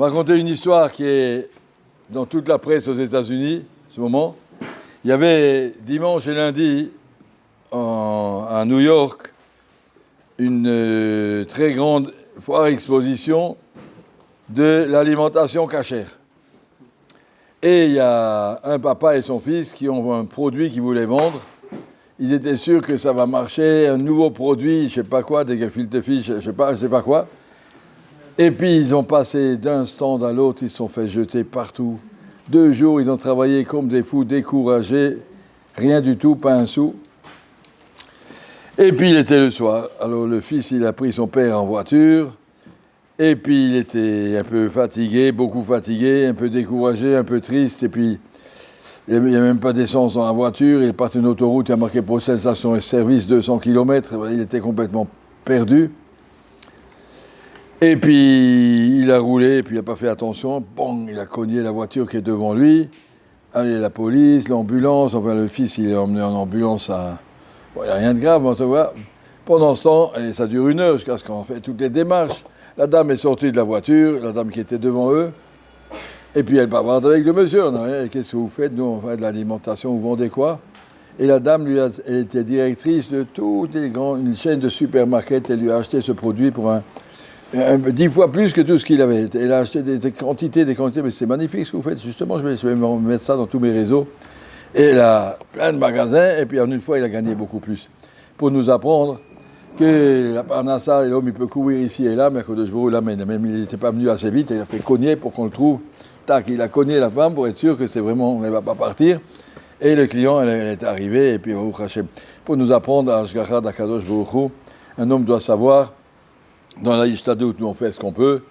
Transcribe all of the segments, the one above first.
On va raconter une histoire qui est dans toute la presse aux États-Unis, en ce moment. Il y avait dimanche et lundi, à New York, une très grande foire exposition de l'alimentation cachère. Et il y a un papa et son fils qui ont un produit qu'ils voulaient vendre. Ils étaient sûrs que ça va marcher, un nouveau produit, je sais pas quoi, des gefilte fish, je sais pas quoi. Et puis ils ont passé d'un stand à l'autre, ils se sont fait jeter partout. 2 jours, ils ont travaillé comme des fous, découragés, rien du tout, pas un sou. Et puis il était le soir. Alors le fils, il a pris son père en voiture. Et puis il était un peu fatigué, beaucoup fatigué, un peu découragé, un peu triste. Et puis il n'y a même pas d'essence dans la voiture. Il est parti une autoroute, il a marqué pour station et service 200 km. Il était complètement perdu. Et puis il a roulé, et puis il n'a pas fait attention. Bon, il a cogné la voiture qui est devant lui. Allez, la police, l'ambulance. Enfin, le fils, il est emmené en ambulance à... Bon, il n'y a rien de grave, mais on te voit. Pendant ce temps, et ça dure 1 heure jusqu'à ce qu'on fait toutes les démarches. La dame est sortie de la voiture, la dame qui était devant eux. Et puis elle bavarde avec le monsieur. On a rien. Qu'est-ce que vous faites? Nous, on fait de l'alimentation, vous vendez quoi? Et la dame, elle était directrice de une chaîne de supermarkets. Elle lui a acheté ce produit pour 10 fois plus que tout ce qu'il avait. Elle a acheté des quantités, mais c'est magnifique ce que vous faites. Justement, je vais mettre ça dans tous mes réseaux. Et elle a plein de magasins, et puis en une fois, il a gagné beaucoup plus. Pour nous apprendre que la Parnassa, l'homme, il peut courir ici et là, mais que de ce là, même il n'était pas venu assez vite, il a fait cogner pour qu'on le trouve. Tac, il a cogné la femme pour être sûr que c'est vraiment, elle ne va pas partir. Et le client, elle est arrivé, et puis pour nous apprendre à Ashgacha d'Akadosh Baruch Hu, un homme doit savoir, dans la Ishtadout, nous on fait ce qu'on peut,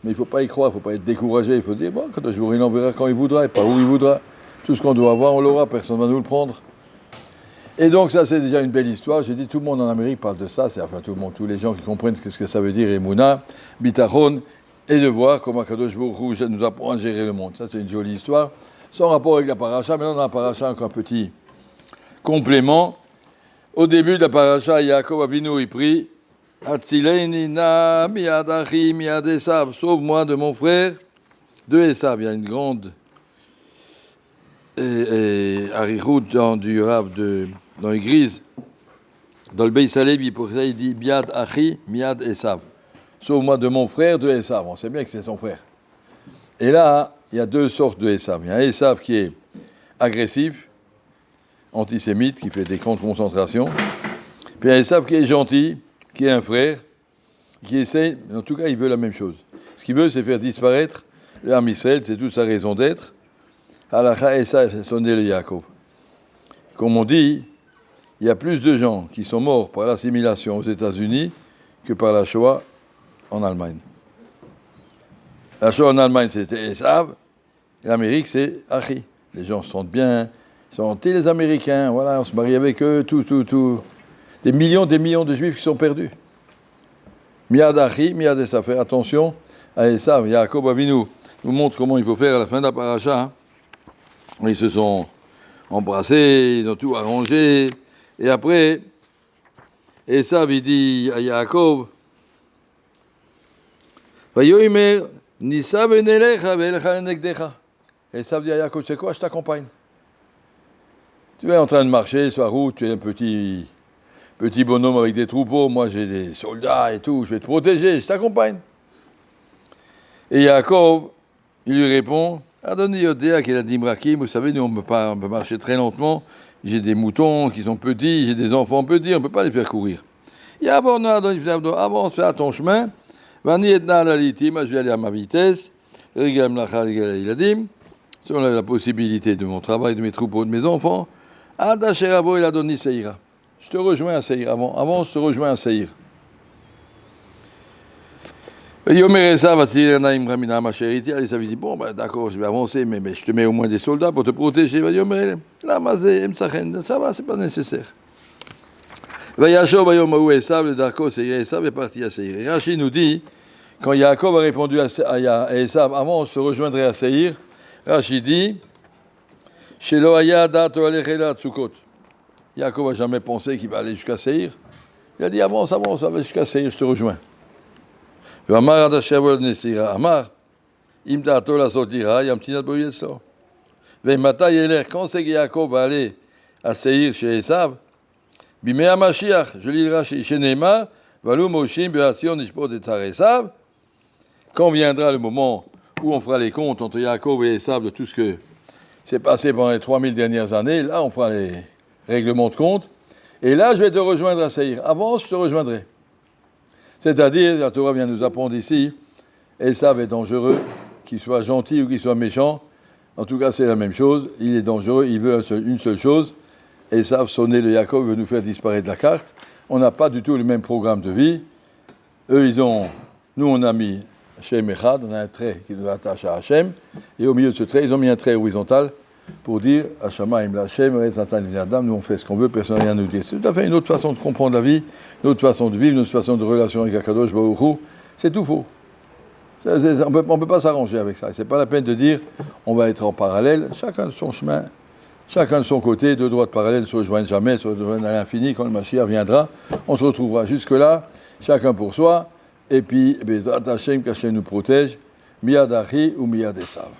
mais il ne faut pas y croire, il ne faut pas être découragé, il faut dire, bon, Akadosh Baruch Hu, il en verra quand il voudra, et pas où il voudra. Tout ce qu'on doit avoir, on l'aura, personne ne va nous le prendre. Et donc ça, c'est déjà une belle histoire. J'ai dit, tout le monde en Amérique parle de ça, enfin tout le monde, tous les gens qui comprennent ce que ça veut dire, Emouna, Bitachon, et de voir comment Kadosh Baruch Hu nous apprend à gérer le monde. Ça, c'est une jolie histoire, sans rapport avec la paracha. Maintenant, dans la paracha, encore un petit complément. Au début de la paracha, Yaakov Avinu, il prie, Atzileini na miad achi miad Esav, sauve-moi de mon frère, de Esav. Il y a une grande... et Arihout du Rav dans l'église, dans le Beis Halevi, pour ça il dit Miad Achi, Miad Esav. Sauve-moi de mon frère, de Esav. On sait bien que c'est son frère. Et là, il y a 2 sortes de Esav. Il y a un Esav qui est agressif, antisémite, qui fait des camps de concentration. Puis il y a un Esav qui est gentil, qui est un frère, qui essaie, en tout cas, il veut la même chose. Ce qu'il veut, c'est faire disparaître le Ham Israël, c'est toute sa raison d'être. Halakha Esav, sonné le Yaakov. Comme on dit, il y a plus de gens qui sont morts par l'assimilation aux États-Unis que par la Shoah en Allemagne. La Shoah en Allemagne, c'était Esav, et l'Amérique, c'est Achi. Les gens se sentent bien, ils sont les Américains, voilà, on se marie avec eux, tout. Des millions de Juifs qui sont perdus. Miad Achi, Miad Esav. Faire attention à Esav. Yaakov Avinu nous montre comment il faut faire à la fin de la paracha. Hein. Ils se sont embrassés, ils ont tout arrangé. Et après, Esav, il dit à Yaakov, Vayomer, Nisa benelecha velecha negdecha. Esav dit à Yaakov, tu sais quoi, je t'accompagne. Tu es en train de marcher sur la route, tu es un petit bonhomme avec des troupeaux, moi j'ai des soldats et tout, je vais te protéger, je t'accompagne. Et Yaakov, il lui répond, Adoni Yodéa qu'il a dit Mrakim, vous savez, nous on peut marcher très lentement, j'ai des moutons qui sont petits, j'ai des enfants petits, on ne peut pas les faire courir. Avance, fais à ton chemin, Vani Edna Lalitim, je vais aller à ma vitesse, Rigam Lachal Iladim, si on a la possibilité de mon travail, de mes troupeaux, de mes enfants, Adasheravo il a donné Seira. Je te rejoins à Seir. Avant, je te rejoins à Seir. Yomer Esav, Esav dit, bon, d'accord, je vais avancer, mais je te mets au moins des soldats pour te protéger. Yomer, la mazé, Emsachen, ça va, c'est pas nécessaire. Vayashov, Vayomaou Esav, le Darko, Seir, Esav est parti à Seir. Rashi nous dit, quand Yaakov a répondu à Esav, avant, je te rejoindrai à Seir, Rashi dit, Shelo Aya Dato Alechela Tsukot. Yaakov n'a jamais pensé qu'il va aller jusqu'à Seir. Il a dit, avance, va jusqu'à Seir, je te rejoins. Amar, Imdato la sortira, Yamtinat Boyeso. Vemata Yeler, quand c'est que Yaakov va aller à Seir chez Esav, Bimea Mashiach, je lis Rashi, chez Neymar, Valou Moshim, Beation, Ishpot et Esav, quand viendra le moment où on fera les comptes entre Yaakov et Esav de tout ce que s'est passé pendant les 3000 dernières années, là on fera les règlements de compte, et là je vais te rejoindre à Seir. Avant, je te rejoindrai. C'est-à-dire, la Torah vient nous apprendre ici, Esav est dangereux, qu'il soit gentil ou qu'il soit méchant, en tout cas c'est la même chose, il est dangereux, il veut une seule chose, Esav sonner le Yaakov veut nous faire disparaître de la carte, on n'a pas du tout le même programme de vie, nous on a mis Hashem Echad, on a un trait qui nous attache à Hashem, et au milieu de ce trait, ils ont mis un trait horizontal pour dire Hashamaim l'Hashem, nous on fait ce qu'on veut, personne n'a rien à nous dire. C'est tout à fait une autre façon de comprendre la vie, une autre façon de vivre, une autre façon de relation avec Akadosh Baruch Hu. C'est tout faux. On ne peut pas s'arranger avec ça. Ce n'est pas la peine de dire on va être en parallèle, chacun de son chemin, chacun de son côté, deux droites parallèles ne se rejoignent jamais, se rejoignent à l'infini. Quand le Mashiach viendra, on se retrouvera jusque-là, chacun pour soi, et puis Bezrat Hashem, qu'Hashem nous protège, Miyad Achi ou Miyad Esav.